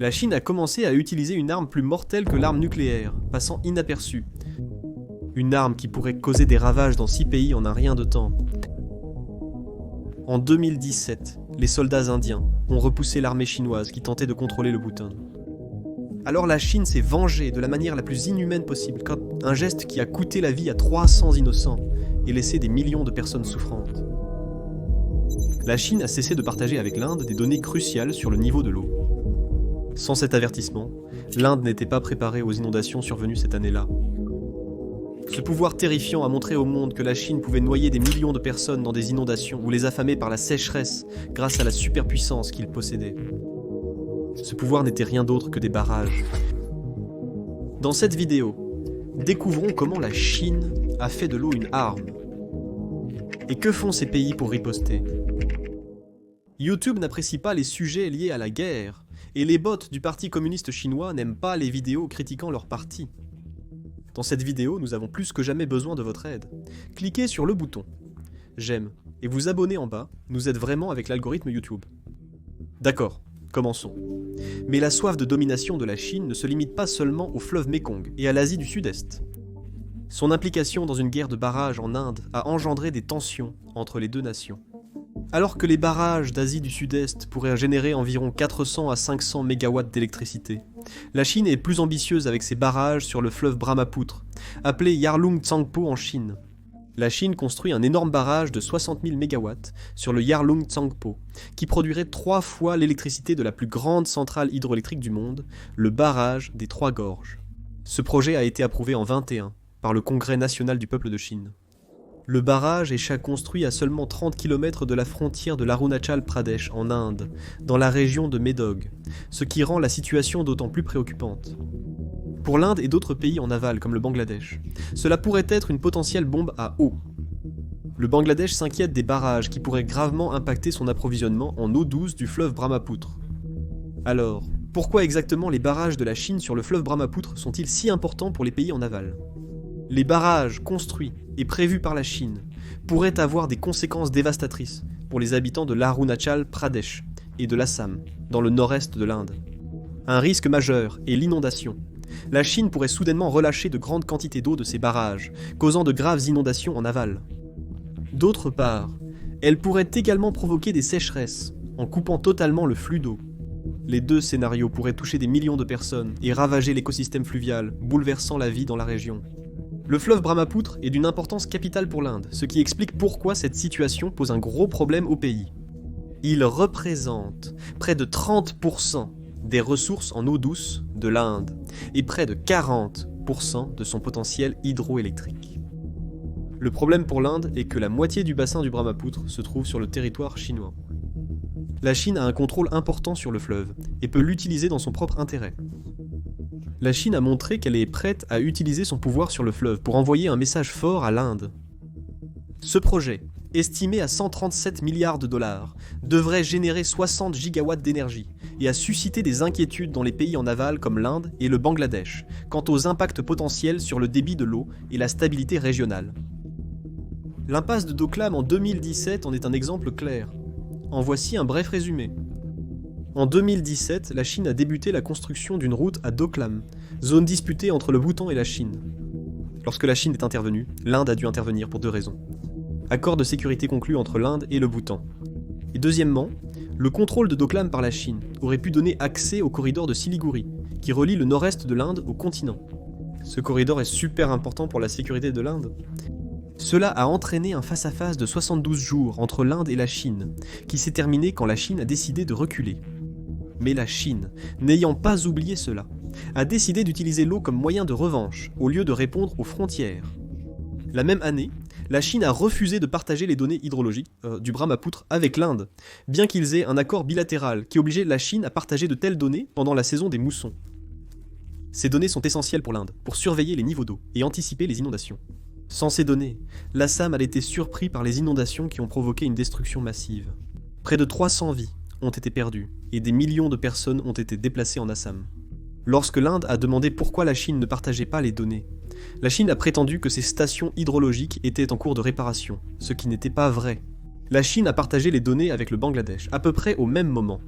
La Chine a commencé à utiliser une arme plus mortelle que l'arme nucléaire, passant inaperçue. Une arme qui pourrait causer des ravages dans 6 pays en un rien de temps. En 2017, les soldats indiens ont repoussé l'armée chinoise qui tentait de contrôler le Bhoutan. Alors la Chine s'est vengée de la manière la plus inhumaine possible, un geste qui a coûté la vie à 300 innocents et laissé des millions de personnes souffrantes. La Chine a cessé de partager avec l'Inde des données cruciales sur le niveau de l'eau. Sans cet avertissement, l'Inde n'était pas préparée aux inondations survenues cette année-là. Ce pouvoir terrifiant a montré au monde que la Chine pouvait noyer des millions de personnes dans des inondations ou les affamer par la sécheresse grâce à la superpuissance qu'il possédait. Ce pouvoir n'était rien d'autre que des barrages. Dans cette vidéo, découvrons comment la Chine a fait de l'eau une arme. Et que font ces pays pour riposter? YouTube n'apprécie pas les sujets liés à la guerre, et les bots du Parti communiste chinois n'aiment pas les vidéos critiquant leur parti. Dans cette vidéo, nous avons plus que jamais besoin de votre aide. Cliquez sur le bouton j'aime et vous abonnez en bas, nous aide vraiment avec l'algorithme YouTube. D'accord, commençons. Mais la soif de domination de la Chine ne se limite pas seulement au fleuve Mékong et à l'Asie du Sud-Est. Son implication dans une guerre de barrages en Inde a engendré des tensions entre les deux nations. Alors que les barrages d'Asie du Sud-Est pourraient générer environ 400 à 500 MW d'électricité, la Chine est plus ambitieuse avec ses barrages sur le fleuve Brahmapoutre, appelé Yarlung Tsangpo en Chine. La Chine construit un énorme barrage de 60 000 MW sur le Yarlung Tsangpo, qui produirait 3 fois l'électricité de la plus grande centrale hydroélectrique du monde, le barrage des Trois Gorges. Ce projet a été approuvé en 2021 par le Congrès national du peuple de Chine. Le barrage est construit à seulement 30 km de la frontière de l'Arunachal Pradesh en Inde, dans la région de Medog, ce qui rend la situation d'autant plus préoccupante. Pour l'Inde et d'autres pays en aval comme le Bangladesh, cela pourrait être une potentielle bombe à eau. Le Bangladesh s'inquiète des barrages qui pourraient gravement impacter son approvisionnement en eau douce du fleuve Brahmapoutre. Alors, pourquoi exactement les barrages de la Chine sur le fleuve Brahmapoutre sont-ils si importants pour les pays en aval ? Les barrages construits et prévus par la Chine pourraient avoir des conséquences dévastatrices pour les habitants de l'Arunachal Pradesh et de l'Assam, dans le nord-est de l'Inde. Un risque majeur est l'inondation. La Chine pourrait soudainement relâcher de grandes quantités d'eau de ses barrages, causant de graves inondations en aval. D'autre part, elle pourrait également provoquer des sécheresses, en coupant totalement le flux d'eau. Les deux scénarios pourraient toucher des millions de personnes et ravager l'écosystème fluvial, bouleversant la vie dans la région. Le fleuve Brahmapoutre est d'une importance capitale pour l'Inde, ce qui explique pourquoi cette situation pose un gros problème au pays. Il représente près de 30% des ressources en eau douce de l'Inde et près de 40% de son potentiel hydroélectrique. Le problème pour l'Inde est que la moitié du bassin du Brahmapoutre se trouve sur le territoire chinois. La Chine a un contrôle important sur le fleuve et peut l'utiliser dans son propre intérêt. La Chine a montré qu'elle est prête à utiliser son pouvoir sur le fleuve pour envoyer un message fort à l'Inde. Ce projet, estimé à 137 milliards de dollars, devrait générer 60 gigawatts d'énergie et a suscité des inquiétudes dans les pays en aval comme l'Inde et le Bangladesh quant aux impacts potentiels sur le débit de l'eau et la stabilité régionale. L'impasse de Doklam en 2017 en est un exemple clair. En voici un bref résumé. En 2017, la Chine a débuté la construction d'une route à Doklam, zone disputée entre le Bhoutan et la Chine. Lorsque la Chine est intervenue, l'Inde a dû intervenir pour 2 raisons. Accord de sécurité conclu entre l'Inde et le Bhoutan. Et deuxièmement, le contrôle de Doklam par la Chine aurait pu donner accès au corridor de Siliguri, qui relie le nord-est de l'Inde au continent. Ce corridor est super important pour la sécurité de l'Inde. Cela a entraîné un face-à-face de 72 jours entre l'Inde et la Chine, qui s'est terminé quand la Chine a décidé de reculer. Mais la Chine, n'ayant pas oublié cela, a décidé d'utiliser l'eau comme moyen de revanche, au lieu de répondre aux frontières. La même année, la Chine a refusé de partager les données hydrologiques du Brahmapoutre avec l'Inde, bien qu'ils aient un accord bilatéral qui obligeait la Chine à partager de telles données pendant la saison des moussons. Ces données sont essentielles pour l'Inde, pour surveiller les niveaux d'eau et anticiper les inondations. Sans ces données, l'Assam a été surpris par les inondations qui ont provoqué une destruction massive. Près de 300 vies ont été perdues et des millions de personnes ont été déplacées en Assam. Lorsque l'Inde a demandé pourquoi la Chine ne partageait pas les données, la Chine a prétendu que ces stations hydrologiques étaient en cours de réparation, ce qui n'était pas vrai. La Chine a partagé les données avec le Bangladesh à peu près au même moment.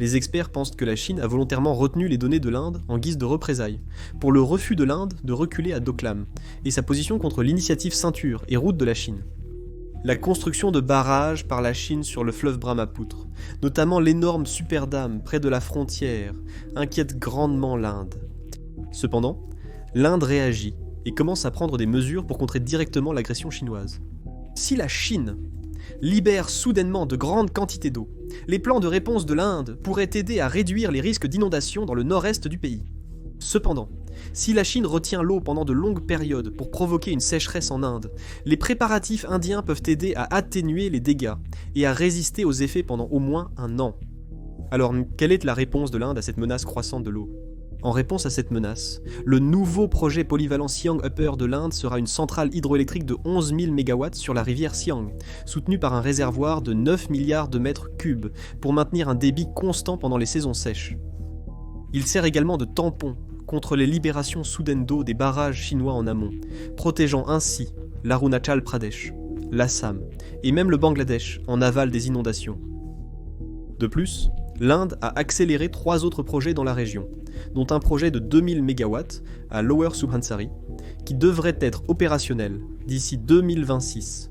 Les experts pensent que la Chine a volontairement retenu les données de l'Inde en guise de représailles, pour le refus de l'Inde de reculer à Doklam, et sa position contre l'initiative Ceinture et Route de la Chine. La construction de barrages par la Chine sur le fleuve Brahmapoutre, notamment l'énorme Superdam près de la frontière, inquiète grandement l'Inde. Cependant, l'Inde réagit et commence à prendre des mesures pour contrer directement l'agression chinoise. Si la Chine libère soudainement de grandes quantités d'eau, les plans de réponse de l'Inde pourraient aider à réduire les risques d'inondation dans le nord-est du pays. Cependant, si la Chine retient l'eau pendant de longues périodes pour provoquer une sécheresse en Inde, les préparatifs indiens peuvent aider à atténuer les dégâts et à résister aux effets pendant au moins un an. Alors, quelle est la réponse de l'Inde à cette menace croissante de l'eau ? En réponse à cette menace, le nouveau projet polyvalent Siang Upper de l'Inde sera une centrale hydroélectrique de 11 000 MW sur la rivière Siang, soutenue par un réservoir de 9 milliards de mètres cubes pour maintenir un débit constant pendant les saisons sèches. Il sert également de tampon contre les libérations soudaines d'eau des barrages chinois en amont, protégeant ainsi l'Arunachal Pradesh, l'Assam et même le Bangladesh en aval des inondations. De plus, l'Inde a accéléré 3 autres projets dans la région, dont un projet de 2000 MW à Lower Subhansari, qui devrait être opérationnel d'ici 2026.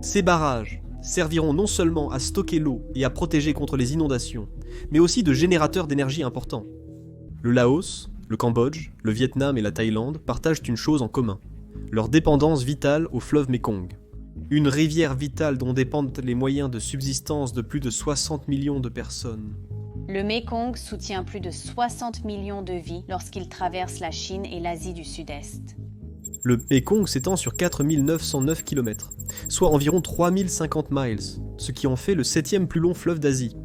Ces barrages serviront non seulement à stocker l'eau et à protéger contre les inondations, mais aussi de générateurs d'énergie importants. Le Laos, le Cambodge, le Vietnam et la Thaïlande partagent une chose en commun, leur dépendance vitale au fleuve Mékong. Une rivière vitale dont dépendent les moyens de subsistance de plus de 60 millions de personnes. Le Mékong soutient plus de 60 millions de vies lorsqu'il traverse la Chine et l'Asie du Sud-Est. Le Mékong s'étend sur 4909 km, soit environ 3050 miles, ce qui en fait le 7e plus long fleuve d'Asie.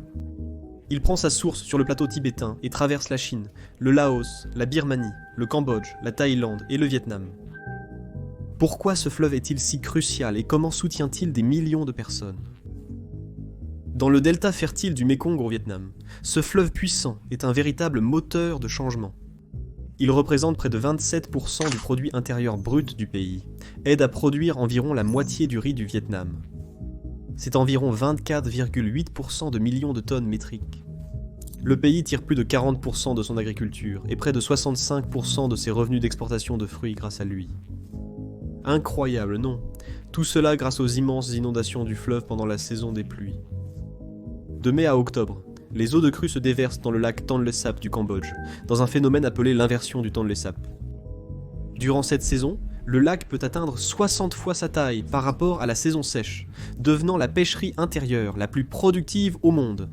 Il prend sa source sur le plateau tibétain et traverse la Chine, le Laos, la Birmanie, le Cambodge, la Thaïlande et le Vietnam. Pourquoi ce fleuve est-il si crucial et comment soutient-il des millions de personnes ? Dans le delta fertile du Mékong au Vietnam, ce fleuve puissant est un véritable moteur de changement. Il représente près de 27% du produit intérieur brut du pays, aide à produire environ la moitié du riz du Vietnam. C'est environ 24,8% de millions de tonnes métriques. Le pays tire plus de 40% de son agriculture et près de 65% de ses revenus d'exportation de fruits grâce à lui. Incroyable, non ? Tout cela grâce aux immenses inondations du fleuve pendant la saison des pluies. De mai à octobre, les eaux de crue se déversent dans le lac Tonle Sap du Cambodge, dans un phénomène appelé l'inversion du Tonle Sap. Durant cette saison, le lac peut atteindre 60 fois sa taille par rapport à la saison sèche, devenant la pêcherie intérieure la plus productive au monde.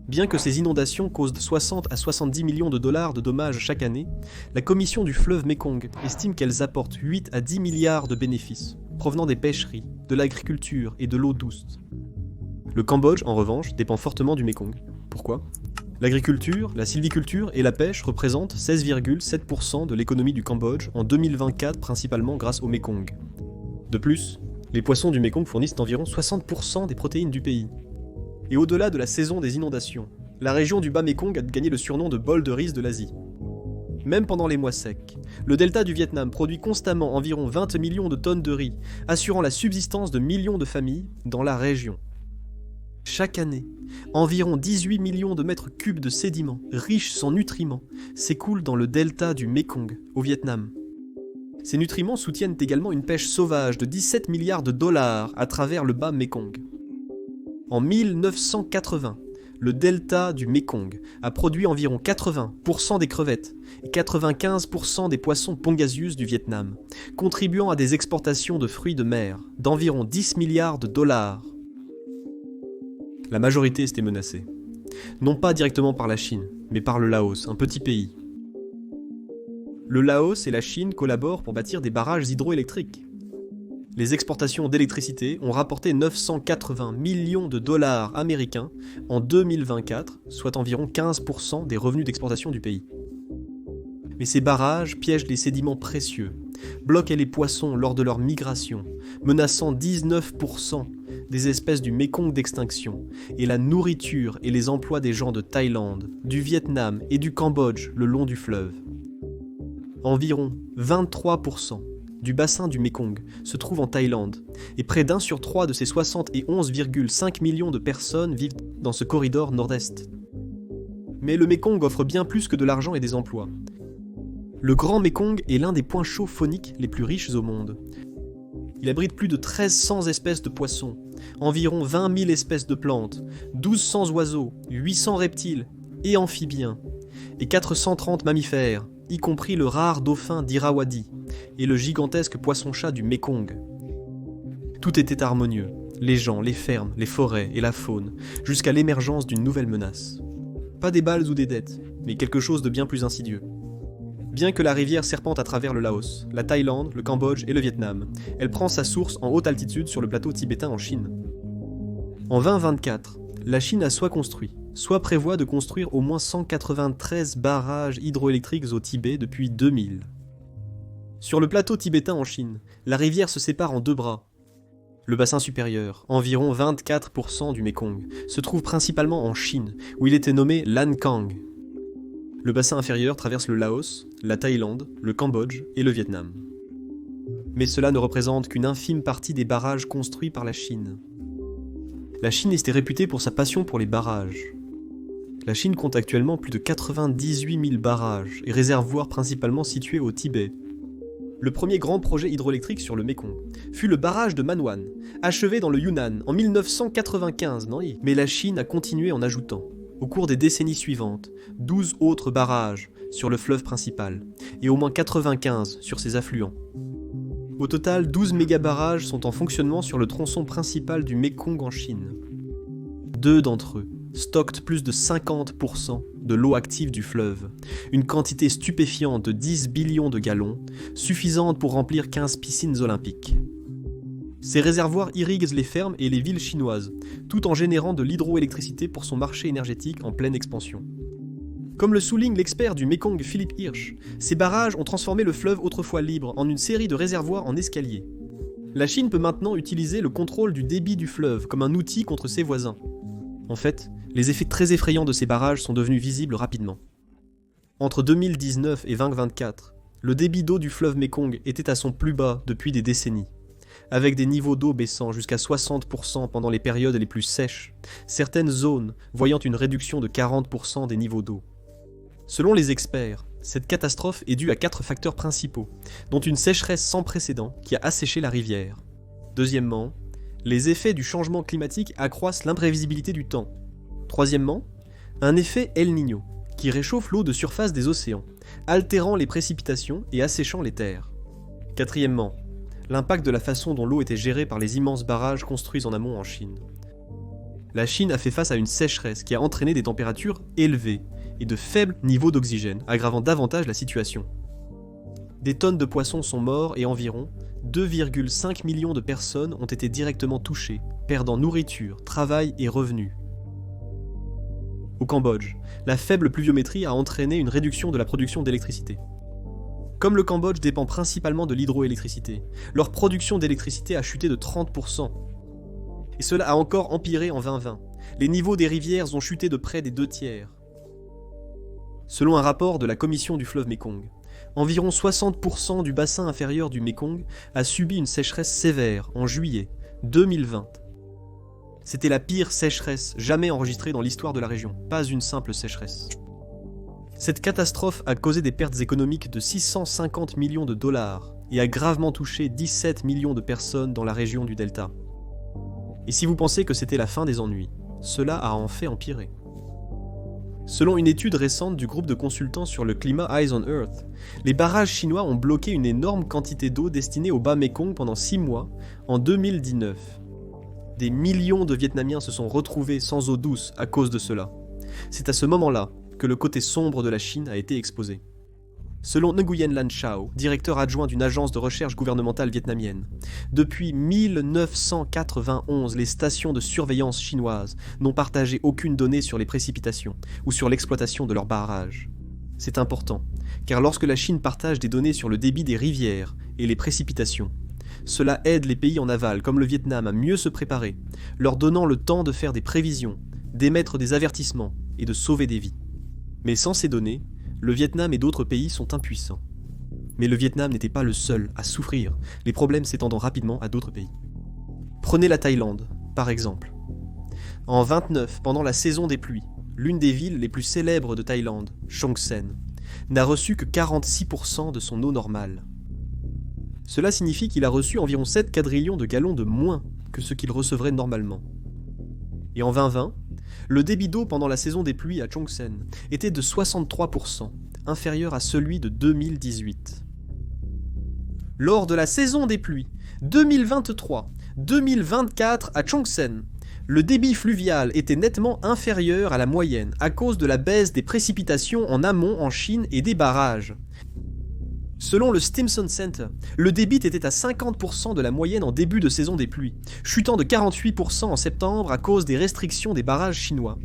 Bien que ces inondations causent 60 à 70 millions de dollars de dommages chaque année, la commission du fleuve Mékong estime qu'elles apportent 8 à 10 milliards de bénéfices, provenant des pêcheries, de l'agriculture et de l'eau douce. Le Cambodge, en revanche, dépend fortement du Mékong. Pourquoi ? L'agriculture, la sylviculture et la pêche représentent 16,7% de l'économie du Cambodge en 2024, principalement grâce au Mékong. De plus, les poissons du Mékong fournissent environ 60% des protéines du pays. Et au-delà de la saison des inondations, la région du bas Mékong a gagné le surnom de bol de riz de l'Asie. Même pendant les mois secs, le delta du Vietnam produit constamment environ 20 millions de tonnes de riz, assurant la subsistance de millions de familles dans la région. Chaque année, environ 18 millions de mètres cubes de sédiments, riches en nutriments, s'écoulent dans le delta du Mékong, au Vietnam. Ces nutriments soutiennent également une pêche sauvage de 17 milliards de dollars à travers le bas Mékong. En 1980, le delta du Mékong a produit environ 80% des crevettes et 95% des poissons pangasius du Vietnam, contribuant à des exportations de fruits de mer d'environ 10 milliards de dollars. La majorité était menacée. Non pas directement par la Chine, mais par le Laos, un petit pays. Le Laos et la Chine collaborent pour bâtir des barrages hydroélectriques. Les exportations d'électricité ont rapporté 980 millions de dollars américains en 2024, soit environ 15% des revenus d'exportation du pays. Mais ces barrages piègent les sédiments précieux, bloquent les poissons lors de leur migration, menaçant 19% des espèces du Mékong d'extinction, et la nourriture et les emplois des gens de Thaïlande, du Vietnam et du Cambodge le long du fleuve. Environ 23% du bassin du Mékong se trouve en Thaïlande, et près d'1 sur 3 de ces 71,5 millions de personnes vivent dans ce corridor nord-est. Mais le Mékong offre bien plus que de l'argent et des emplois. Le Grand Mékong est l'un des points chauds fauniques les plus riches au monde. Il abrite plus de 1300 espèces de poissons, environ 20 000 espèces de plantes, 1200 oiseaux, 800 reptiles et amphibiens, et 430 mammifères, y compris le rare dauphin d'Irrawaddy et le gigantesque poisson-chat du Mékong. Tout était harmonieux, les gens, les fermes, les forêts et la faune, jusqu'à l'émergence d'une nouvelle menace. Pas des balles ou des dettes, mais quelque chose de bien plus insidieux. Bien que la rivière serpente à travers le Laos, la Thaïlande, le Cambodge et le Vietnam, elle prend sa source en haute altitude sur le plateau tibétain en Chine. En 2024, la Chine a soit construit, soit prévoit de construire au moins 193 barrages hydroélectriques au Tibet depuis 2000. Sur le plateau tibétain en Chine, la rivière se sépare en deux bras. Le bassin supérieur, environ 24% du Mékong, se trouve principalement en Chine, où il était nommé Lancang. Le bassin inférieur traverse le Laos, la Thaïlande, le Cambodge et le Vietnam. Mais cela ne représente qu'une infime partie des barrages construits par la Chine. La Chine était réputée pour sa passion pour les barrages. La Chine compte actuellement plus de 98 000 barrages et réservoirs principalement situés au Tibet. Le premier grand projet hydroélectrique sur le Mékong fut le barrage de Manwan, achevé dans le Yunnan en 1995, mais la Chine a continué en ajoutant, au cours des décennies suivantes, 12 autres barrages sur le fleuve principal et au moins 95 sur ses affluents. Au total, 12 méga-barrages sont en fonctionnement sur le tronçon principal du Mékong en Chine. Deux d'entre eux stockent plus de 50% de l'eau active du fleuve, une quantité stupéfiante de 10 billions de gallons, suffisante pour remplir 15 piscines olympiques. Ces réservoirs irriguent les fermes et les villes chinoises, tout en générant de l'hydroélectricité pour son marché énergétique en pleine expansion. Comme le souligne l'expert du Mékong Philippe Hirsch, ces barrages ont transformé le fleuve autrefois libre en une série de réservoirs en escalier. La Chine peut maintenant utiliser le contrôle du débit du fleuve comme un outil contre ses voisins. En fait, les effets très effrayants de ces barrages sont devenus visibles rapidement. Entre 2019 et 2024, le débit d'eau du fleuve Mékong était à son plus bas depuis des décennies, avec des niveaux d'eau baissant jusqu'à 60% pendant les périodes les plus sèches, certaines zones voyant une réduction de 40% des niveaux d'eau. Selon les experts, cette catastrophe est due à 4 facteurs principaux, dont une sécheresse sans précédent qui a asséché la rivière. Deuxièmement, les effets du changement climatique accroissent l'imprévisibilité du temps. Troisièmement, un effet El Niño, qui réchauffe l'eau de surface des océans, altérant les précipitations et asséchant les terres. Quatrièmement, l'impact de la façon dont l'eau était gérée par les immenses barrages construits en amont en Chine. La Chine a fait face à une sécheresse qui a entraîné des températures élevées et de faibles niveaux d'oxygène, aggravant davantage la situation. Des tonnes de poissons sont morts et environ 2,5 millions de personnes ont été directement touchées, perdant nourriture, travail et revenus. Au Cambodge, la faible pluviométrie a entraîné une réduction de la production d'électricité. Comme le Cambodge dépend principalement de l'hydroélectricité, leur production d'électricité a chuté de 30%. Et cela a encore empiré en 2020. Les niveaux des rivières ont chuté de près des 2/3. Selon un rapport de la commission du fleuve Mékong, environ 60% du bassin inférieur du Mékong a subi une sécheresse sévère en juillet 2020. C'était la pire sécheresse jamais enregistrée dans l'histoire de la région, pas une simple sécheresse. Cette catastrophe a causé des pertes économiques de 650 millions de dollars et a gravement touché 17 millions de personnes dans la région du Delta. Et si vous pensez que c'était la fin des ennuis, cela a en fait empiré. Selon une étude récente du groupe de consultants sur le climat Eyes on Earth, les barrages chinois ont bloqué une énorme quantité d'eau destinée au bas Mékong pendant 6 mois en 2019. Des millions de Vietnamiens se sont retrouvés sans eau douce à cause de cela. C'est à ce moment-là que le côté sombre de la Chine a été exposé. Selon Nguyen Lan Chao, directeur adjoint d'une agence de recherche gouvernementale vietnamienne, depuis 1991, les stations de surveillance chinoises n'ont partagé aucune donnée sur les précipitations ou sur l'exploitation de leurs barrages. C'est important, car lorsque la Chine partage des données sur le débit des rivières et les précipitations, cela aide les pays en aval comme le Vietnam à mieux se préparer, leur donnant le temps de faire des prévisions, d'émettre des avertissements et de sauver des vies. Mais sans ces données, le Vietnam et d'autres pays sont impuissants. Mais le Vietnam n'était pas le seul à souffrir, les problèmes s'étendant rapidement à d'autres pays. Prenez la Thaïlande, par exemple. En 29, pendant la saison des pluies, l'une des villes les plus célèbres de Thaïlande, Chongsen, n'a reçu que 46% de son eau normale. Cela signifie qu'il a reçu environ 7 quadrillions de gallons de moins que ce qu'il recevrait normalement. Et en 2020, le débit d'eau pendant la saison des pluies à Chongsen était de 63%, inférieur à celui de 2018. Lors de la saison des pluies 2023-2024 à Chongsen, le débit fluvial était nettement inférieur à la moyenne à cause de la baisse des précipitations en amont en Chine et des barrages. Selon le Stimson Center, le débit était à 50% de la moyenne en début de saison des pluies, chutant de 48% en septembre à cause des restrictions des barrages chinois.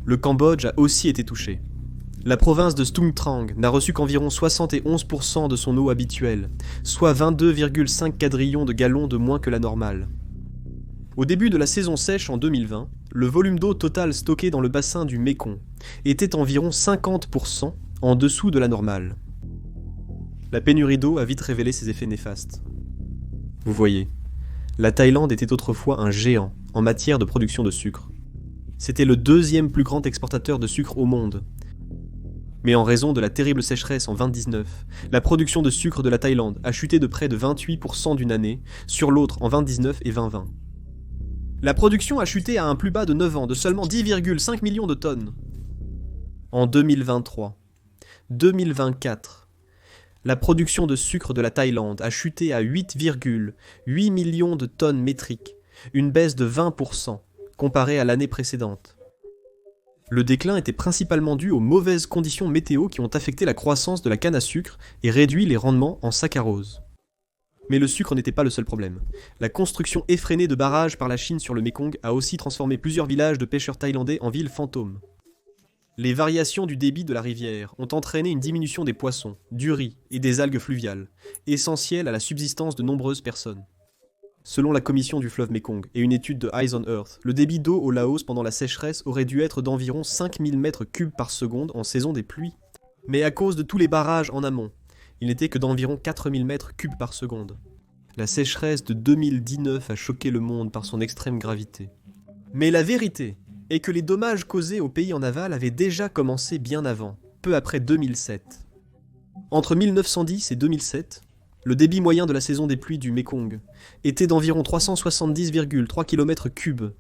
Le Cambodge a aussi été touché. La province de Stung Treng n'a reçu qu'environ 71% de son eau habituelle, soit 22,5 quadrillions de gallons de moins que la normale. Au début de la saison sèche en 2020, le volume d'eau total stocké dans le bassin du Mékong était environ 50% en dessous de la normale. La pénurie d'eau a vite révélé ses effets néfastes. Vous voyez, la Thaïlande était autrefois un géant en matière de production de sucre. C'était le deuxième plus grand exportateur de sucre au monde. Mais en raison de la terrible sécheresse en 2019, la production de sucre de la Thaïlande a chuté de près de 28% d'une année sur l'autre en 2019 et 2020. La production a chuté à un plus bas de 9 ans de seulement 10,5 millions de tonnes. En 2023, 2024, la production de sucre de la Thaïlande a chuté à 8,8 millions de tonnes métriques, une baisse de 20% comparée à l'année précédente. Le déclin était principalement dû aux mauvaises conditions météo qui ont affecté la croissance de la canne à sucre et réduit les rendements en saccharose. Mais le sucre n'était pas le seul problème. La construction effrénée de barrages par la Chine sur le Mékong a aussi transformé plusieurs villages de pêcheurs thaïlandais en villes fantômes. Les variations du débit de la rivière ont entraîné une diminution des poissons, du riz et des algues fluviales, essentielles à la subsistance de nombreuses personnes. Selon la commission du fleuve Mékong et une étude de Eyes on Earth, le débit d'eau au Laos pendant la sécheresse aurait dû être d'environ 5000 m3 par seconde en saison des pluies. Mais à cause de tous les barrages en amont, il n'était que d'environ 4000 m3 par seconde. La sécheresse de 2019 a choqué le monde par son extrême gravité. Mais la vérité est que les dommages causés aux pays en aval avaient déjà commencé bien avant, peu après 2007. Entre 1910 et 2007, le débit moyen de la saison des pluies du Mékong était d'environ 370,3 km3.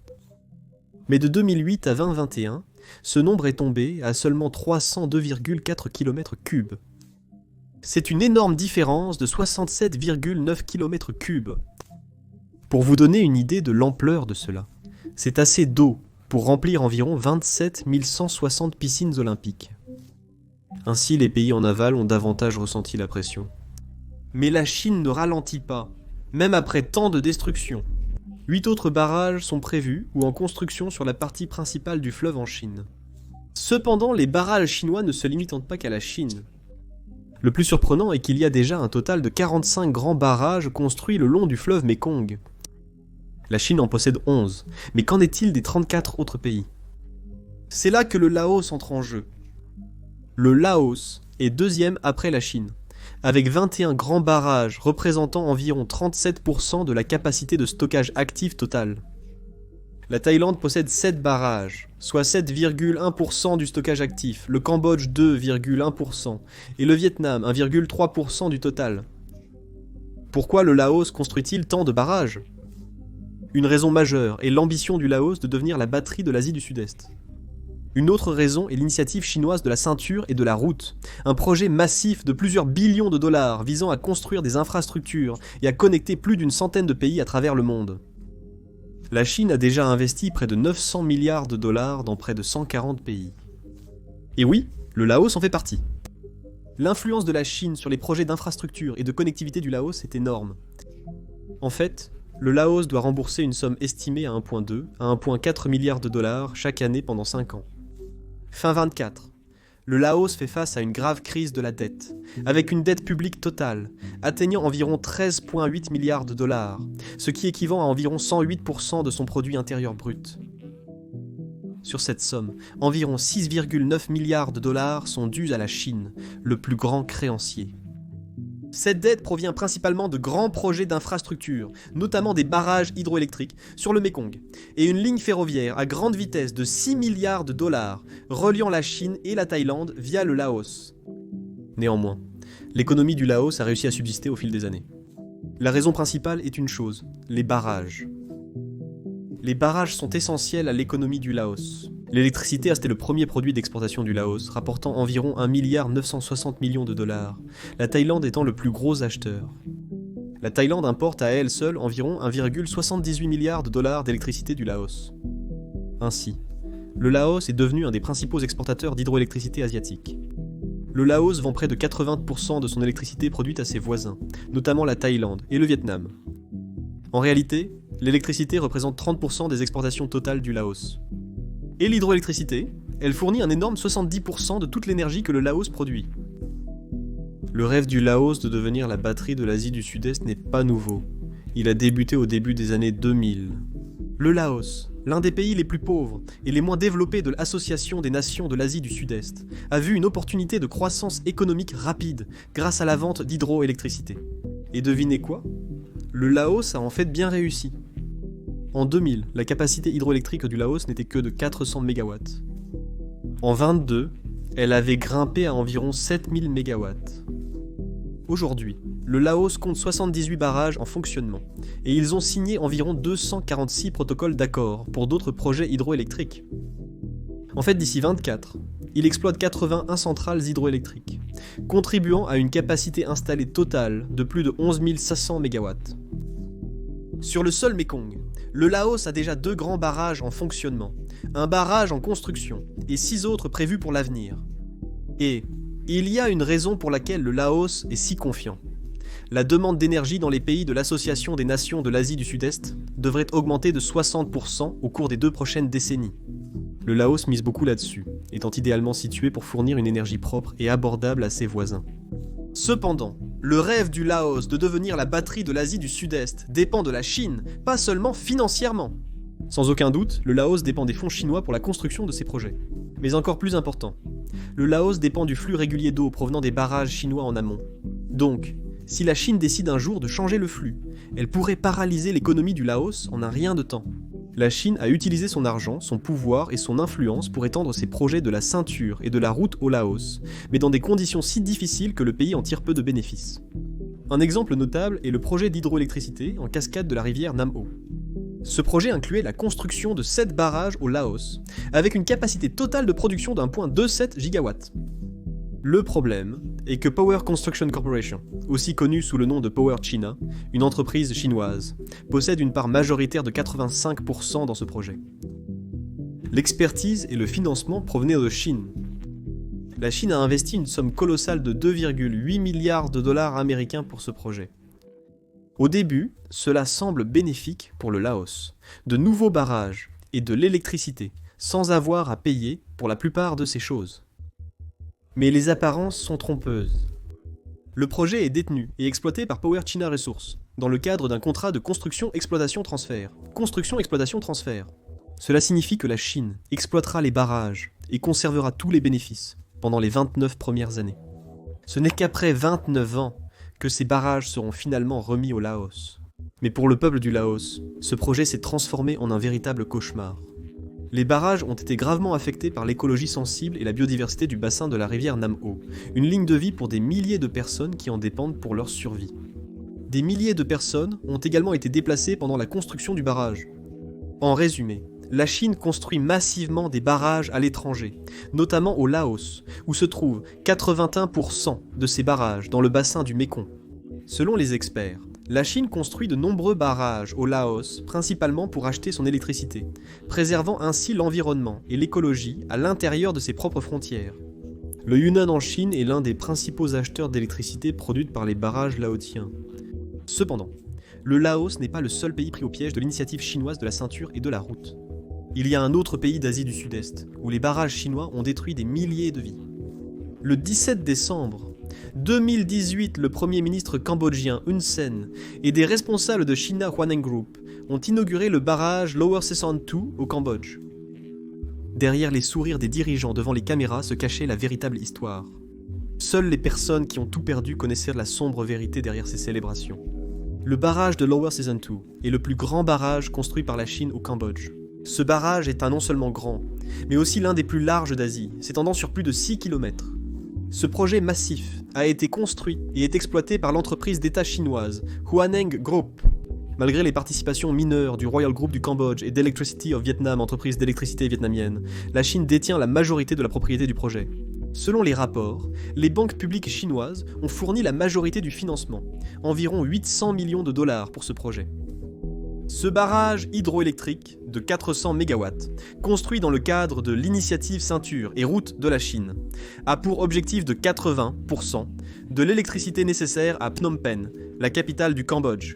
Mais de 2008 à 2021, ce nombre est tombé à seulement 302,4 km3. C'est une énorme différence de 67,9 km3. Pour vous donner une idée de l'ampleur de cela, c'est assez d'eau pour remplir environ 27 160 piscines olympiques. Ainsi, les pays en aval ont davantage ressenti la pression. Mais la Chine ne ralentit pas, même après tant de destruction. 8 autres barrages sont prévus ou en construction sur la partie principale du fleuve en Chine. Cependant, les barrages chinois ne se limitent pas qu'à la Chine. Le plus surprenant est qu'il y a déjà un total de 45 grands barrages construits le long du fleuve Mékong. La Chine en possède 11, mais qu'en est-il des 34 autres pays? C'est là que le Laos entre en jeu. Le Laos est deuxième après la Chine, avec 21 grands barrages représentant environ 37% de la capacité de stockage active totale. La Thaïlande possède 7 barrages, soit 7,1% du stockage actif, le Cambodge 2,1% et le Vietnam 1,3% du total. Pourquoi le Laos construit-il tant de barrages? Une raison majeure est l'ambition du Laos de devenir la batterie de l'Asie du Sud-Est. Une autre raison est l'initiative chinoise de la ceinture et de la route, un projet massif de plusieurs billions de dollars visant à construire des infrastructures et à connecter plus d'une centaine de pays à travers le monde. La Chine a déjà investi près de 900 milliards de dollars dans près de 140 pays. Et oui, le Laos en fait partie. L'influence de la Chine sur les projets d'infrastructure et de connectivité du Laos est énorme. En fait, le Laos doit rembourser une somme estimée à 1,2 à 1,4 milliards de dollars chaque année pendant 5 ans. Fin 24. Le Laos fait face à une grave crise de la dette, avec une dette publique totale, atteignant environ 13,8 milliards de dollars, ce qui équivaut à environ 108% de son produit intérieur brut. Sur cette somme, environ 6,9 milliards de dollars sont dus à la Chine, le plus grand créancier. Cette dette provient principalement de grands projets d'infrastructure, notamment des barrages hydroélectriques sur le Mékong, et une ligne ferroviaire à grande vitesse de 6 milliards de dollars reliant la Chine et la Thaïlande via le Laos. Néanmoins, l'économie du Laos a réussi à subsister au fil des années. La raison principale est une chose, les barrages. Les barrages sont essentiels à l'économie du Laos. L'électricité restait le premier produit d'exportation du Laos, rapportant environ 1,960 milliard de dollars, la Thaïlande étant le plus gros acheteur. La Thaïlande importe à elle seule environ 1,78 milliard de dollars d'électricité du Laos. Ainsi, le Laos est devenu un des principaux exportateurs d'hydroélectricité asiatique. Le Laos vend près de 80% de son électricité produite à ses voisins, notamment la Thaïlande et le Vietnam. En réalité, l'électricité représente 30% des exportations totales du Laos. Et l'hydroélectricité, elle fournit un énorme 70% de toute l'énergie que le Laos produit. Le rêve du Laos de devenir la batterie de l'Asie du Sud-Est n'est pas nouveau. Il a débuté au début des années 2000. Le Laos, l'un des pays les plus pauvres et les moins développés de l'Association des Nations de l'Asie du Sud-Est, a vu une opportunité de croissance économique rapide grâce à la vente d'hydroélectricité. Et devinez quoi ? Le Laos a en fait bien réussi. En 2000, la capacité hydroélectrique du Laos n'était que de 400 MW. En 22, elle avait grimpé à environ 7000 MW. Aujourd'hui, le Laos compte 78 barrages en fonctionnement, et ils ont signé environ 246 protocoles d'accord pour d'autres projets hydroélectriques. En fait, d'ici 24, il exploite 81 centrales hydroélectriques, contribuant à une capacité installée totale de plus de 11 500 MW. Sur le seul Mékong, le Laos a déjà 2 grands barrages en fonctionnement, un barrage en construction et 6 autres prévus pour l'avenir. Et il y a une raison pour laquelle le Laos est si confiant. La demande d'énergie dans les pays de l'Association des Nations de l'Asie du Sud-Est devrait augmenter de 60% au cours des 2 prochaines décennies. Le Laos mise beaucoup là-dessus, étant idéalement situé pour fournir une énergie propre et abordable à ses voisins. Cependant, le rêve du Laos de devenir la batterie de l'Asie du Sud-Est dépend de la Chine, pas seulement financièrement. Sans aucun doute, le Laos dépend des fonds chinois pour la construction de ses projets. Mais encore plus important, le Laos dépend du flux régulier d'eau provenant des barrages chinois en amont. Donc, si la Chine décide un jour de changer le flux, elle pourrait paralyser l'économie du Laos en un rien de temps. La Chine a utilisé son argent, son pouvoir et son influence pour étendre ses projets de la ceinture et de la route au Laos, mais dans des conditions si difficiles que le pays en tire peu de bénéfices. Un exemple notable est le projet d'hydroélectricité en cascade de la rivière Nam O. Ce projet incluait la construction de 7 barrages au Laos, avec une capacité totale de production d'1,27 gigawatts. Le problème est que Power Construction Corporation, aussi connue sous le nom de Power China, une entreprise chinoise, possède une part majoritaire de 85% dans ce projet. L'expertise et le financement provenaient de Chine. La Chine a investi une somme colossale de 2,8 milliards de dollars américains pour ce projet. Au début, cela semble bénéfique pour le Laos, de nouveaux barrages et de l'électricité, sans avoir à payer pour la plupart de ces choses. Mais les apparences sont trompeuses. Le projet est détenu et exploité par Power China Resources, dans le cadre d'un contrat de construction-exploitation-transfert. Construction-exploitation-transfert. Cela signifie que la Chine exploitera les barrages et conservera tous les bénéfices pendant les 29 premières années. Ce n'est qu'après 29 ans que ces barrages seront finalement remis au Laos. Mais pour le peuple du Laos, ce projet s'est transformé en un véritable cauchemar. Les barrages ont été gravement affectés par l'écologie sensible et la biodiversité du bassin de la rivière Nam O, une ligne de vie pour des milliers de personnes qui en dépendent pour leur survie. Des milliers de personnes ont également été déplacées pendant la construction du barrage. En résumé, la Chine construit massivement des barrages à l'étranger, notamment au Laos, où se trouvent 81% de ces barrages dans le bassin du Mékong. Selon les experts, la Chine construit de nombreux barrages au Laos, principalement pour acheter son électricité, préservant ainsi l'environnement et l'écologie à l'intérieur de ses propres frontières. Le Yunnan en Chine est l'un des principaux acheteurs d'électricité produite par les barrages laotiens. Cependant, le Laos n'est pas le seul pays pris au piège de l'initiative chinoise de la ceinture et de la route. Il y a un autre pays d'Asie du Sud-Est, où les barrages chinois ont détruit des milliers de vies. Le 17 décembre 2018, le premier ministre cambodgien Hun Sen et des responsables de China Huaneng Group ont inauguré le barrage Lower Sesong 2 au Cambodge. Derrière les sourires des dirigeants devant les caméras se cachait la véritable histoire. Seules les personnes qui ont tout perdu connaissaient la sombre vérité derrière ces célébrations. Le barrage de Lower Season 2 est le plus grand barrage construit par la Chine au Cambodge. Ce barrage est non seulement grand, mais aussi l'un des plus larges d'Asie, s'étendant sur plus de 6 km. Ce projet massif a été construit et est exploité par l'entreprise d'État chinoise Huaneng Group. Malgré les participations mineures du Royal Group du Cambodge et d'Electricity of Vietnam, entreprise d'électricité vietnamienne, la Chine détient la majorité de la propriété du projet. Selon les rapports, les banques publiques chinoises ont fourni la majorité du financement, environ 800 millions de dollars pour ce projet. Ce barrage hydroélectrique de 400 MW, construit dans le cadre de l'initiative Ceinture et Route de la Chine, a pour objectif de 80% de l'électricité nécessaire à Phnom Penh, la capitale du Cambodge.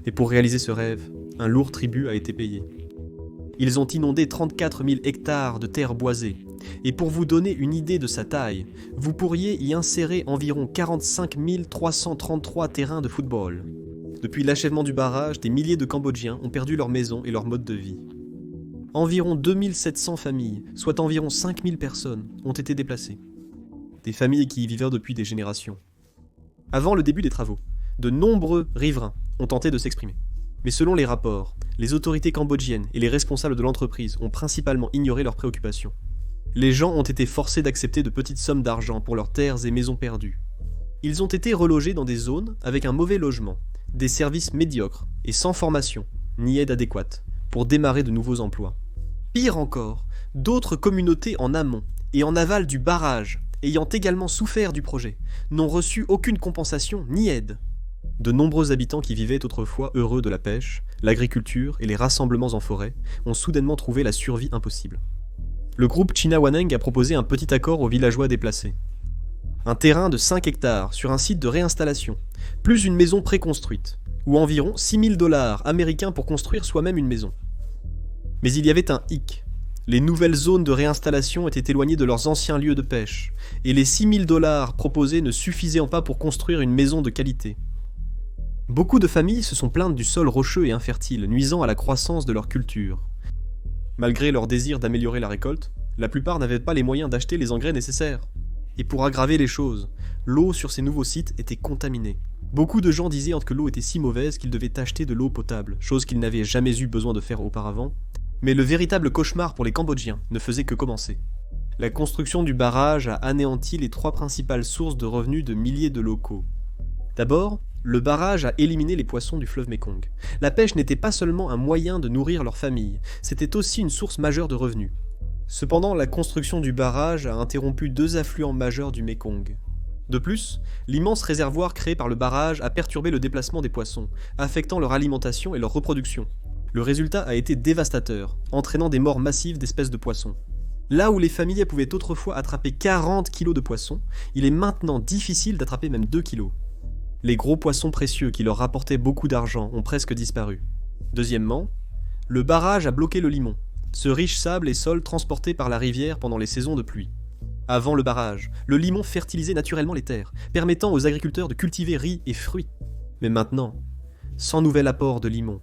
Et pour réaliser ce rêve, un lourd tribut a été payé. Ils ont inondé 34 000 hectares de terre boisée, et pour vous donner une idée de sa taille, vous pourriez y insérer environ 45 333 terrains de football. Depuis l'achèvement du barrage, des milliers de Cambodgiens ont perdu leur maison et leur mode de vie. Environ 2700 familles, soit environ 5000 personnes, ont été déplacées. Des familles qui y vivaient depuis des générations. Avant le début des travaux, de nombreux riverains ont tenté de s'exprimer. Mais selon les rapports, les autorités cambodgiennes et les responsables de l'entreprise ont principalement ignoré leurs préoccupations. Les gens ont été forcés d'accepter de petites sommes d'argent pour leurs terres et maisons perdues. Ils ont été relogés dans des zones avec un mauvais logement, des services médiocres et sans formation, ni aide adéquate, pour démarrer de nouveaux emplois. Pire encore, d'autres communautés en amont et en aval du barrage, ayant également souffert du projet, n'ont reçu aucune compensation ni aide. De nombreux habitants qui vivaient autrefois heureux de la pêche, l'agriculture et les rassemblements en forêt ont soudainement trouvé la survie impossible. Le groupe China Huaneng a proposé un petit accord aux villageois déplacés. Un terrain de 5 hectares sur un site de réinstallation, plus une maison préconstruite, ou environ 6 000 $ américains pour construire soi-même une maison. Mais il y avait un hic. Les nouvelles zones de réinstallation étaient éloignées de leurs anciens lieux de pêche, et les 6 000 $ proposés ne suffisaient pas pour construire une maison de qualité. Beaucoup de familles se sont plaintes du sol rocheux et infertile, nuisant à la croissance de leur culture. Malgré leur désir d'améliorer la récolte, la plupart n'avaient pas les moyens d'acheter les engrais nécessaires. Et pour aggraver les choses, l'eau sur ces nouveaux sites était contaminée. Beaucoup de gens disaient que l'eau était si mauvaise qu'ils devaient acheter de l'eau potable, chose qu'ils n'avaient jamais eu besoin de faire auparavant. Mais le véritable cauchemar pour les Cambodgiens ne faisait que commencer. La construction du barrage a anéanti les 3 principales sources de revenus de milliers de locaux. D'abord, le barrage a éliminé les poissons du fleuve Mékong. La pêche n'était pas seulement un moyen de nourrir leur famille, c'était aussi une source majeure de revenus. Cependant, la construction du barrage a interrompu 2 affluents majeurs du Mékong. De plus, l'immense réservoir créé par le barrage a perturbé le déplacement des poissons, affectant leur alimentation et leur reproduction. Le résultat a été dévastateur, entraînant des morts massives d'espèces de poissons. Là où les familles pouvaient autrefois attraper 40 kg de poissons, il est maintenant difficile d'attraper même 2 kg. Les gros poissons précieux qui leur rapportaient beaucoup d'argent ont presque disparu. Deuxièmement, le barrage a bloqué le limon, ce riche sable et sol transporté par la rivière pendant les saisons de pluie. Avant le barrage, le limon fertilisait naturellement les terres, permettant aux agriculteurs de cultiver riz et fruits. Mais maintenant, sans nouvel apport de limon,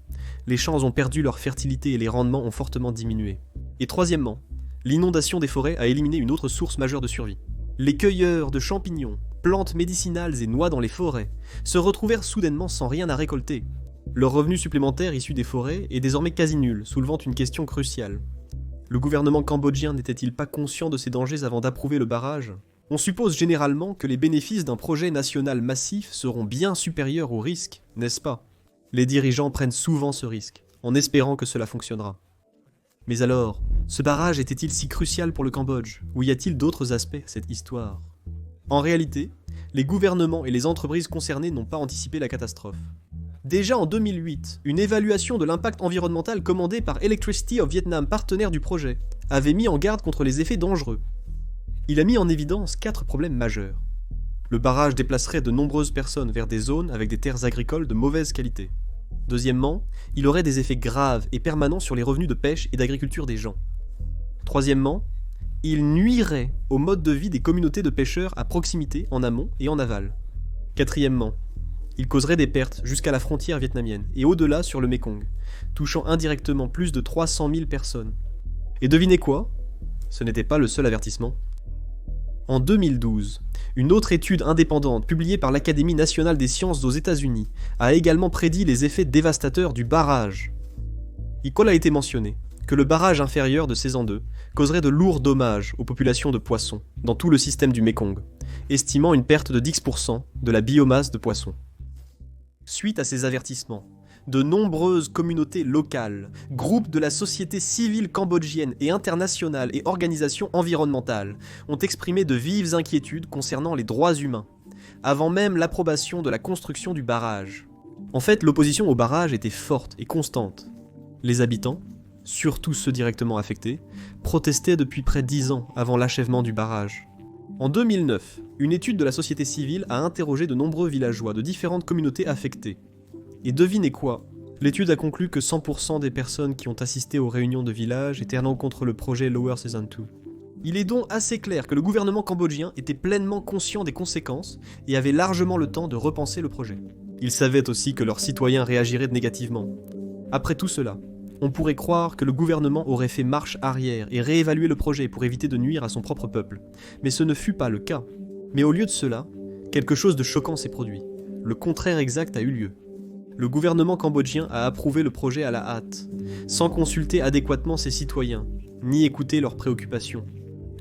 les champs ont perdu leur fertilité et les rendements ont fortement diminué. Et troisièmement, l'inondation des forêts a éliminé une autre source majeure de survie. Les cueilleurs de champignons, plantes médicinales et noix dans les forêts se retrouvèrent soudainement sans rien à récolter. Leur revenu supplémentaire issu des forêts est désormais quasi nul, soulevant une question cruciale. Le gouvernement cambodgien n'était-il pas conscient de ces dangers avant d'approuver le barrage ? On suppose généralement que les bénéfices d'un projet national massif seront bien supérieurs aux risques, n'est-ce pas ? Les dirigeants prennent souvent ce risque, en espérant que cela fonctionnera. Mais alors, ce barrage était-il si crucial pour le Cambodge, ou y a-t-il d'autres aspects à cette histoire ? En réalité, les gouvernements et les entreprises concernées n'ont pas anticipé la catastrophe. Déjà en 2008, une évaluation de l'impact environnemental commandée par Electricity of Vietnam, partenaire du projet, avait mis en garde contre les effets dangereux. Il a mis en évidence 4 problèmes majeurs. Le barrage déplacerait de nombreuses personnes vers des zones avec des terres agricoles de mauvaise qualité. Deuxièmement, il aurait des effets graves et permanents sur les revenus de pêche et d'agriculture des gens. Troisièmement, il nuirait au mode de vie des communautés de pêcheurs à proximité, en amont et en aval. Quatrièmement, il causerait des pertes jusqu'à la frontière vietnamienne et au-delà sur le Mékong, touchant indirectement plus de 300 000 personnes. Et devinez quoi ? Ce n'était pas le seul avertissement. En 2012, une autre étude indépendante publiée par l'Académie nationale des sciences aux États-Unis a également prédit les effets dévastateurs du barrage. Il a été mentionné que le barrage inférieur de Sezan 2 causerait de lourds dommages aux populations de poissons dans tout le système du Mékong, estimant une perte de 10% de la biomasse de poissons. Suite à ces avertissements, de nombreuses communautés locales, groupes de la société civile cambodgienne et internationale et organisations environnementales ont exprimé de vives inquiétudes concernant les droits humains, avant même l'approbation de la construction du barrage. En fait, l'opposition au barrage était forte et constante. Les habitants, surtout ceux directement affectés, protestaient depuis près de 10 ans avant l'achèvement du barrage. En 2009, une étude de la société civile a interrogé de nombreux villageois de différentes communautés affectées. Et devinez quoi ? L'étude a conclu que 100% des personnes qui ont assisté aux réunions de village étaient allant contre le projet Lower Sezan 2. Il est donc assez clair que le gouvernement cambodgien était pleinement conscient des conséquences et avait largement le temps de repenser le projet. Ils savaient aussi que leurs citoyens réagiraient négativement. Après tout cela, on pourrait croire que le gouvernement aurait fait marche arrière et réévalué le projet pour éviter de nuire à son propre peuple. Mais ce ne fut pas le cas. Mais au lieu de cela, quelque chose de choquant s'est produit. Le contraire exact a eu lieu. Le gouvernement cambodgien a approuvé le projet à la hâte, sans consulter adéquatement ses citoyens, ni écouter leurs préoccupations.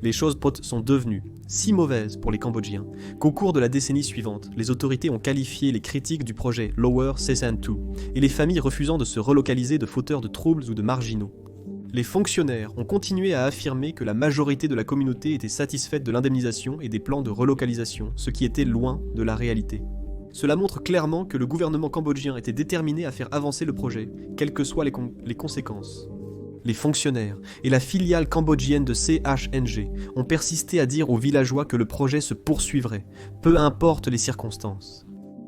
Les choses sont devenues si mauvaises pour les Cambodgiens qu'au cours de la décennie suivante, les autorités ont qualifié les critiques du projet Lower Sezan 2 et les familles refusant de se relocaliser de fauteurs de troubles ou de marginaux. Les fonctionnaires ont continué à affirmer que la majorité de la communauté était satisfaite de l'indemnisation et des plans de relocalisation, ce qui était loin de la réalité. Cela montre clairement que le gouvernement cambodgien était déterminé à faire avancer le projet, quelles que soient les conséquences. Les fonctionnaires et la filiale cambodgienne de CHNG ont persisté à dire aux villageois que le projet se poursuivrait, peu importe les circonstances.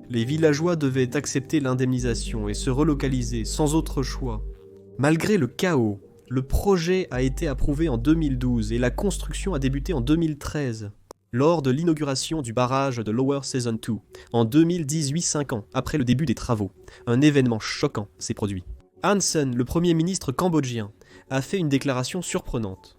Les villageois devaient accepter l'indemnisation et se relocaliser sans autre choix. Malgré le chaos, le projet a été approuvé en 2012 et la construction a débuté en 2013. Lors de l'inauguration du barrage de Lower Sezan 2, en 2018, 5 ans après le début des travaux, un événement choquant s'est produit. Han Sen, le premier ministre cambodgien, a fait une déclaration surprenante.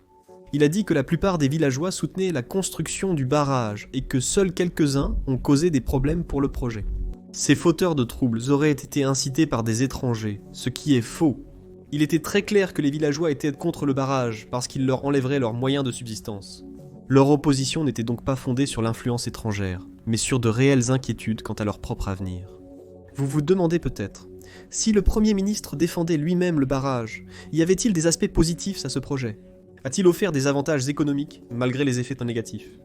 Il a dit que la plupart des villageois soutenaient la construction du barrage et que seuls quelques-uns ont causé des problèmes pour le projet. Ces fauteurs de troubles auraient été incités par des étrangers, ce qui est faux. Il était très clair que les villageois étaient contre le barrage parce qu'il leur enlèverait leurs moyens de subsistance. Leur opposition n'était donc pas fondée sur l'influence étrangère, mais sur de réelles inquiétudes quant à leur propre avenir. Vous vous demandez peut-être, si le Premier ministre défendait lui-même le barrage, y avait-il des aspects positifs à ce projet ? A-t-il offert des avantages économiques, malgré les effets négatifs ?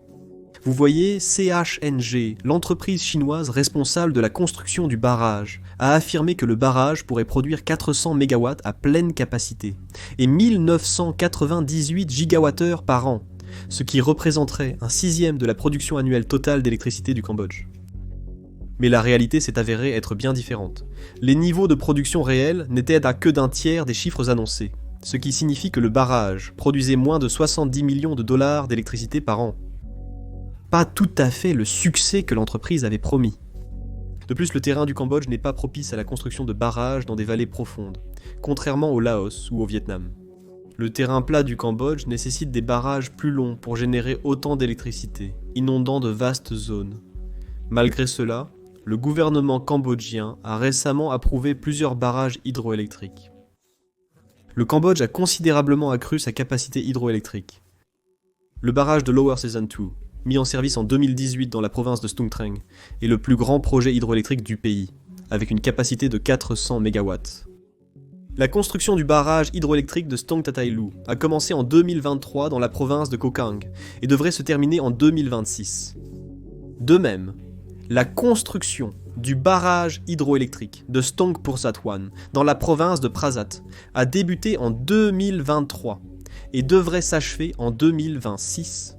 Vous voyez, CHNG, l'entreprise chinoise responsable de la construction du barrage, a affirmé que le barrage pourrait produire 400 MW à pleine capacité, et 1998 gigawattheures par an, ce qui représenterait un 1/6 de la production annuelle totale d'électricité du Cambodge. Mais la réalité s'est avérée être bien différente. Les niveaux de production réels n'étaient à que d'un tiers des chiffres annoncés, ce qui signifie que le barrage produisait moins de 70 millions de dollars d'électricité par an. Pas tout à fait le succès que l'entreprise avait promis. De plus, le terrain du Cambodge n'est pas propice à la construction de barrages dans des vallées profondes, contrairement au Laos ou au Vietnam. Le terrain plat du Cambodge nécessite des barrages plus longs pour générer autant d'électricité, inondant de vastes zones. Malgré cela, le gouvernement cambodgien a récemment approuvé plusieurs barrages hydroélectriques. Le Cambodge a considérablement accru sa capacité hydroélectrique. Le barrage de Lower Sezan 2, mis en service en 2018 dans la province de Stung Treng, est le plus grand projet hydroélectrique du pays, avec une capacité de 400 MW. La construction du barrage hydroélectrique de Stong Tatailu a commencé en 2023 dans la province de Koh Kang et devrait se terminer en 2026. De même, la construction du barrage hydroélectrique de Stong Pursat-Wan dans la province de Prasat a débuté en 2023 et devrait s'achever en 2026.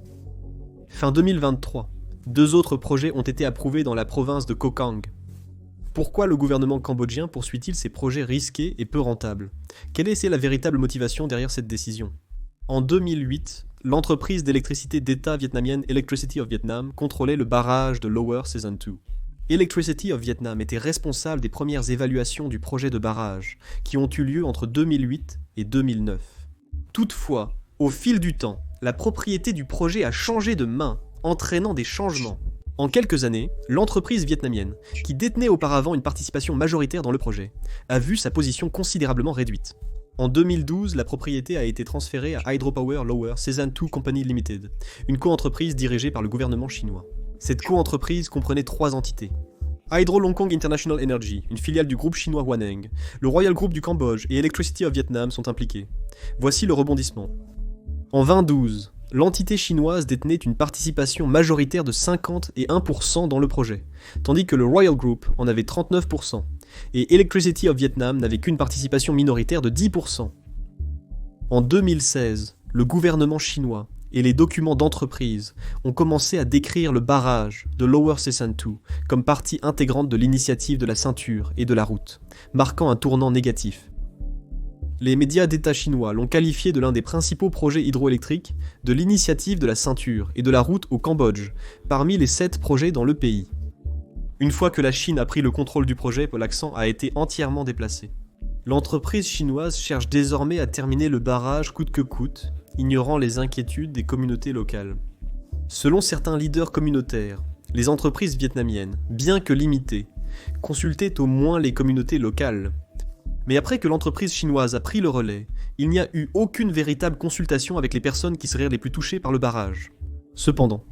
Fin 2023, 2 autres projets ont été approuvés dans la province de Koh Kang. Pourquoi le gouvernement cambodgien poursuit-il ces projets risqués et peu rentables ? Quelle est la véritable motivation derrière cette décision ? En 2008, l'entreprise d'électricité d'État vietnamienne Electricity of Vietnam contrôlait le barrage de Lower Sezan 2. Electricity of Vietnam était responsable des premières évaluations du projet de barrage, qui ont eu lieu entre 2008 et 2009. Toutefois, au fil du temps, la propriété du projet a changé de main entraînant des changements. En quelques années, l'entreprise vietnamienne, qui détenait auparavant une participation majoritaire dans le projet, a vu sa position considérablement réduite. En 2012, la propriété a été transférée à Hydropower Lower Sezan 2 Company Limited, une coentreprise dirigée par le gouvernement chinois. Cette coentreprise comprenait 3 entités. Hydro Long Kong International Energy, une filiale du groupe chinois Huaneng, le Royal Group du Cambodge et Electricity of Vietnam sont impliqués. Voici le rebondissement. En 2012, l'entité chinoise détenait une participation majoritaire de 51% dans le projet, tandis que le Royal Group en avait 39%, et Electricity of Vietnam n'avait qu'une participation minoritaire de 10%. En 2016, le gouvernement chinois et les documents d'entreprise ont commencé à décrire le barrage de Lower Sezan 2 comme partie intégrante de l'initiative de la ceinture et de la route, marquant un tournant négatif. Les médias d'État chinois l'ont qualifié de l'un des principaux projets hydroélectriques de l'initiative de la ceinture et de la route au Cambodge, parmi les 7 projets dans le pays. Une fois que la Chine a pris le contrôle du projet, l'accent a été entièrement déplacé. L'entreprise chinoise cherche désormais à terminer le barrage coûte que coûte, ignorant les inquiétudes des communautés locales. Selon certains leaders communautaires, les entreprises vietnamiennes, bien que limitées, consultaient au moins les communautés locales. Mais après que l'entreprise chinoise a pris le relais, il n'y a eu aucune véritable consultation avec les personnes qui seraient les plus touchées par le barrage. Cependant,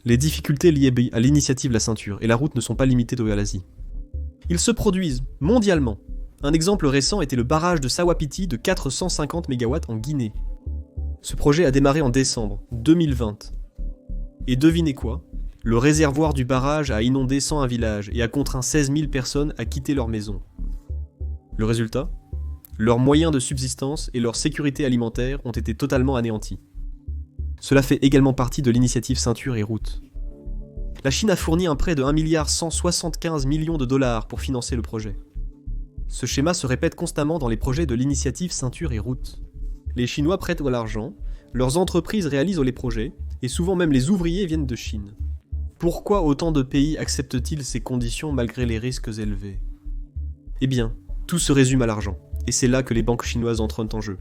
les difficultés liées à l'initiative La Ceinture et la route ne sont pas limitées à l'Asie. Ils se produisent mondialement. Un exemple récent était le barrage de Sawapiti de 450 MW en Guinée. Ce projet a démarré en décembre 2020. Et devinez quoi ? Le réservoir du barrage a inondé 101 villages et a contraint 16 000 personnes à quitter leur maison. Le résultat ? Leurs moyens de subsistance et leur sécurité alimentaire ont été totalement anéantis. Cela fait également partie de l'initiative Ceinture et Route. La Chine a fourni un prêt de 1,175 milliard de dollars pour financer le projet. Ce schéma se répète constamment dans les projets de l'initiative Ceinture et Route. Les Chinois prêtent de l'argent, leurs entreprises réalisent les projets, et souvent même les ouvriers viennent de Chine. Pourquoi autant de pays acceptent-ils ces conditions malgré les risques élevés ? Eh bien, tout se résume à l'argent, et c'est là que les banques chinoises entrent en jeu.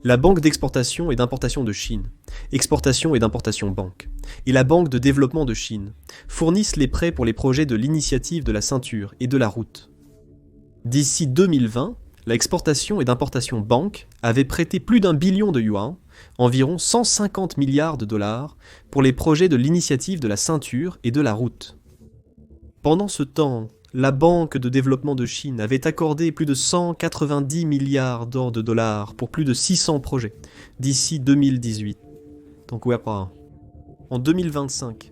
La Banque d'exportation et d'importation de Chine, Exportation et d'importation Banque, et la Banque de développement de Chine fournissent les prêts pour les projets de l'initiative de la Ceinture et de la route. D'ici 2020, la Exportation et d'importation Banque avait prêté plus d'1 billion de yuan, environ 150 milliards de dollars, pour les projets de l'initiative de la Ceinture et de la route. Pendant ce temps, la Banque de développement de Chine avait accordé plus de 190 milliards de dollars pour plus de 600 projets d'ici 2018. Donc ouais, pas. En 2025,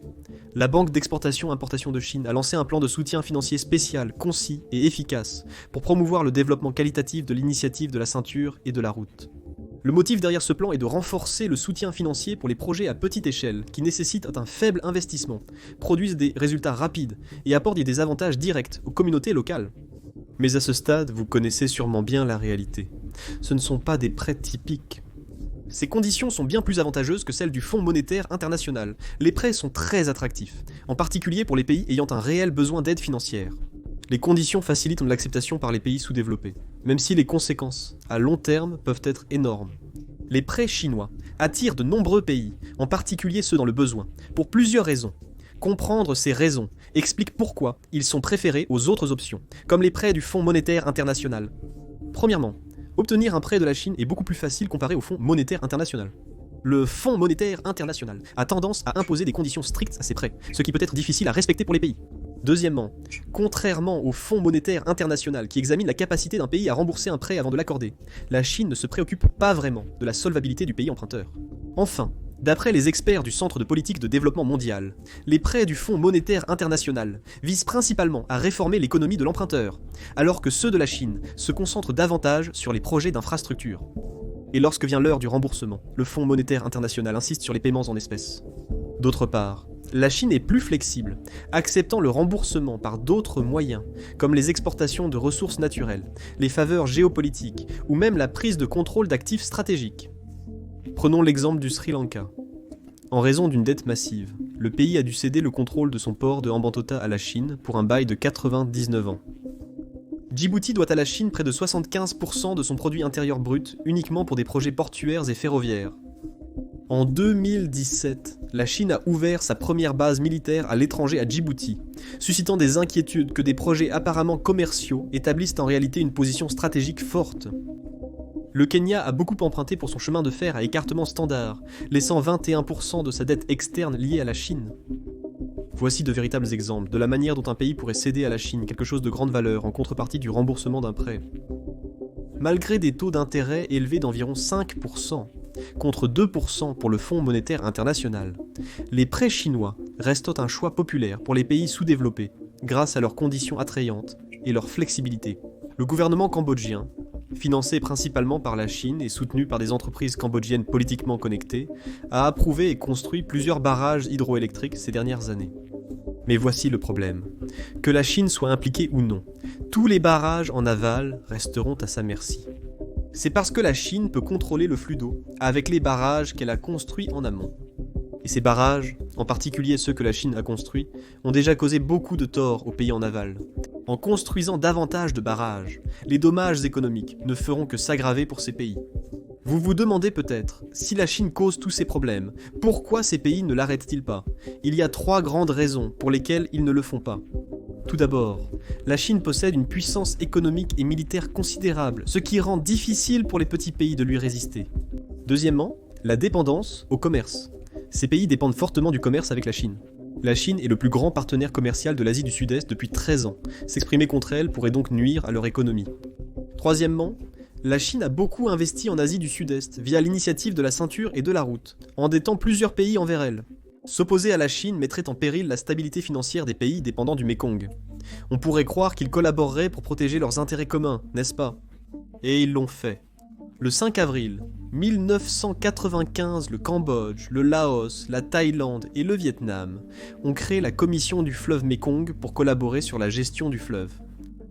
la Banque d'exportation-importation de Chine a lancé un plan de soutien financier spécial, concis et efficace pour promouvoir le développement qualitatif de l'initiative de la Ceinture et de la route. Le motif derrière ce plan est de renforcer le soutien financier pour les projets à petite échelle qui nécessitent un faible investissement, produisent des résultats rapides et apportent des avantages directs aux communautés locales. Mais à ce stade, vous connaissez sûrement bien la réalité. Ce ne sont pas des prêts typiques. Ces conditions sont bien plus avantageuses que celles du Fonds monétaire international. Les prêts sont très attractifs, en particulier pour les pays ayant un réel besoin d'aide financière. Les conditions facilitent l'acceptation par les pays sous-développés, même si les conséquences, à long terme, peuvent être énormes. Les prêts chinois attirent de nombreux pays, en particulier ceux dans le besoin, pour plusieurs raisons. Comprendre ces raisons explique pourquoi ils sont préférés aux autres options, comme les prêts du Fonds monétaire international. Premièrement, obtenir un prêt de la Chine est beaucoup plus facile comparé au Fonds monétaire international. Le Fonds monétaire international a tendance à imposer des conditions strictes à ses prêts, ce qui peut être difficile à respecter pour les pays. Deuxièmement, contrairement au Fonds monétaire international qui examine la capacité d'un pays à rembourser un prêt avant de l'accorder, la Chine ne se préoccupe pas vraiment de la solvabilité du pays emprunteur. Enfin, d'après les experts du Centre de politique de développement mondial, les prêts du Fonds monétaire international visent principalement à réformer l'économie de l'emprunteur, alors que ceux de la Chine se concentrent davantage sur les projets d'infrastructure. Et lorsque vient l'heure du remboursement, le Fonds monétaire international insiste sur les paiements en espèces. D'autre part, la Chine est plus flexible, acceptant le remboursement par d'autres moyens, comme les exportations de ressources naturelles, les faveurs géopolitiques, ou même la prise de contrôle d'actifs stratégiques. Prenons l'exemple du Sri Lanka. En raison d'une dette massive, le pays a dû céder le contrôle de son port de Hambantota à la Chine pour un bail de 99 ans. Djibouti doit à la Chine près de 75% de son produit intérieur brut uniquement pour des projets portuaires et ferroviaires. En 2017, la Chine a ouvert sa première base militaire à l'étranger à Djibouti, suscitant des inquiétudes que des projets apparemment commerciaux établissent en réalité une position stratégique forte. Le Kenya a beaucoup emprunté pour son chemin de fer à écartement standard, laissant 21% de sa dette externe liée à la Chine. Voici de véritables exemples de la manière dont un pays pourrait céder à la Chine quelque chose de grande valeur en contrepartie du remboursement d'un prêt. Malgré des taux d'intérêt élevés d'environ 5%, contre 2% pour le Fonds monétaire international, les prêts chinois restent un choix populaire pour les pays sous-développés, grâce à leurs conditions attrayantes et leur flexibilité. Le gouvernement cambodgien, financé principalement par la Chine et soutenu par des entreprises cambodgiennes politiquement connectées, a approuvé et construit plusieurs barrages hydroélectriques ces dernières années. Mais voici le problème. Que la Chine soit impliquée ou non, tous les barrages en aval resteront à sa merci. C'est parce que la Chine peut contrôler le flux d'eau avec les barrages qu'elle a construits en amont. Et ces barrages, en particulier ceux que la Chine a construits, ont déjà causé beaucoup de tort aux pays en aval. En construisant davantage de barrages, les dommages économiques ne feront que s'aggraver pour ces pays. Vous vous demandez peut-être, si la Chine cause tous ces problèmes, pourquoi ces pays ne l'arrêtent-ils pas ? Il y a 3 grandes raisons pour lesquelles ils ne le font pas. Tout d'abord, la Chine possède une puissance économique et militaire considérable, ce qui rend difficile pour les petits pays de lui résister. Deuxièmement, la dépendance au commerce. Ces pays dépendent fortement du commerce avec la Chine. La Chine est le plus grand partenaire commercial de l'Asie du Sud-Est depuis 13 ans. S'exprimer contre elle pourrait donc nuire à leur économie. Troisièmement, la Chine a beaucoup investi en Asie du Sud-Est via l'initiative de la ceinture et de la route, endettant plusieurs pays envers elle. S'opposer à la Chine mettrait en péril la stabilité financière des pays dépendant du Mékong. On pourrait croire qu'ils collaboreraient pour protéger leurs intérêts communs, n'est-ce pas ? Et ils l'ont fait. Le 5 avril 1995, le Cambodge, le Laos, la Thaïlande et le Vietnam ont créé la Commission du fleuve Mékong pour collaborer sur la gestion du fleuve.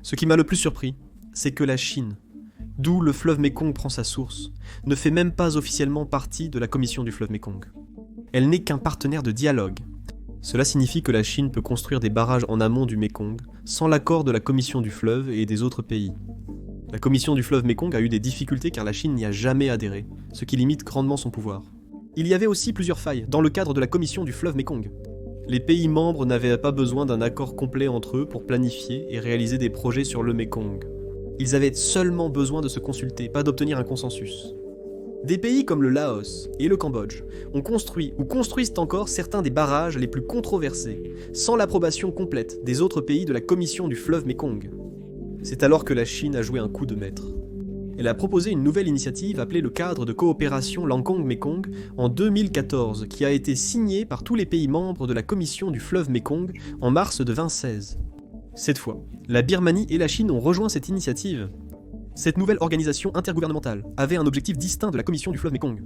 Ce qui m'a le plus surpris, c'est que la Chine, d'où le fleuve Mékong prend sa source, ne fait même pas officiellement partie de la Commission du fleuve Mékong. Elle n'est qu'un partenaire de dialogue. Cela signifie que la Chine peut construire des barrages en amont du Mékong sans l'accord de la Commission du fleuve et des autres pays. La Commission du fleuve Mékong a eu des difficultés car la Chine n'y a jamais adhéré, ce qui limite grandement son pouvoir. Il y avait aussi plusieurs failles dans le cadre de la Commission du fleuve Mékong. Les pays membres n'avaient pas besoin d'un accord complet entre eux pour planifier et réaliser des projets sur le Mékong. Ils avaient seulement besoin de se consulter, pas d'obtenir un consensus. Des pays comme le Laos et le Cambodge ont construit ou construisent encore certains des barrages les plus controversés, sans l'approbation complète des autres pays de la Commission du fleuve Mékong. C'est alors que la Chine a joué un coup de maître. Elle a proposé une nouvelle initiative appelée le cadre de coopération Lancong-Mékong en 2014, qui a été signée par tous les pays membres de la Commission du fleuve Mékong en mars 2016. Cette fois, la Birmanie et la Chine ont rejoint cette initiative. Cette nouvelle organisation intergouvernementale avait un objectif distinct de la Commission du fleuve Mékong.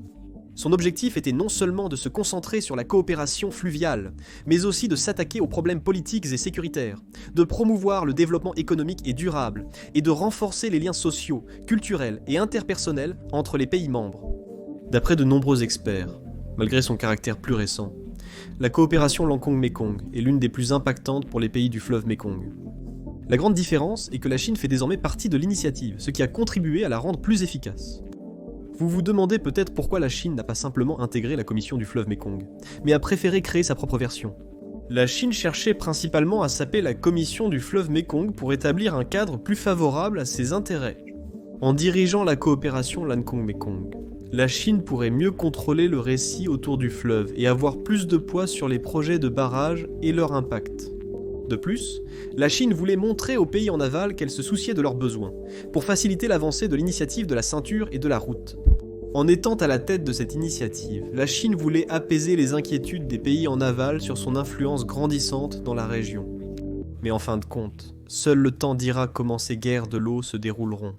Son objectif était non seulement de se concentrer sur la coopération fluviale, mais aussi de s'attaquer aux problèmes politiques et sécuritaires, de promouvoir le développement économique et durable, et de renforcer les liens sociaux, culturels et interpersonnels entre les pays membres. D'après de nombreux experts, malgré son caractère plus récent, la coopération Lancong-Mékong est l'une des plus impactantes pour les pays du fleuve Mékong. La grande différence est que la Chine fait désormais partie de l'initiative, ce qui a contribué à la rendre plus efficace. Vous vous demandez peut-être pourquoi la Chine n'a pas simplement intégré la Commission du fleuve Mékong, mais a préféré créer sa propre version. La Chine cherchait principalement à saper la Commission du fleuve Mékong pour établir un cadre plus favorable à ses intérêts. En dirigeant la coopération Lancong-Mékong, la Chine pourrait mieux contrôler le récit autour du fleuve et avoir plus de poids sur les projets de barrages et leur impact. De plus, la Chine voulait montrer aux pays en aval qu'elle se souciait de leurs besoins, pour faciliter l'avancée de l'initiative de la ceinture et de la route. En étant à la tête de cette initiative, la Chine voulait apaiser les inquiétudes des pays en aval sur son influence grandissante dans la région. Mais en fin de compte, seul le temps dira comment ces guerres de l'eau se dérouleront.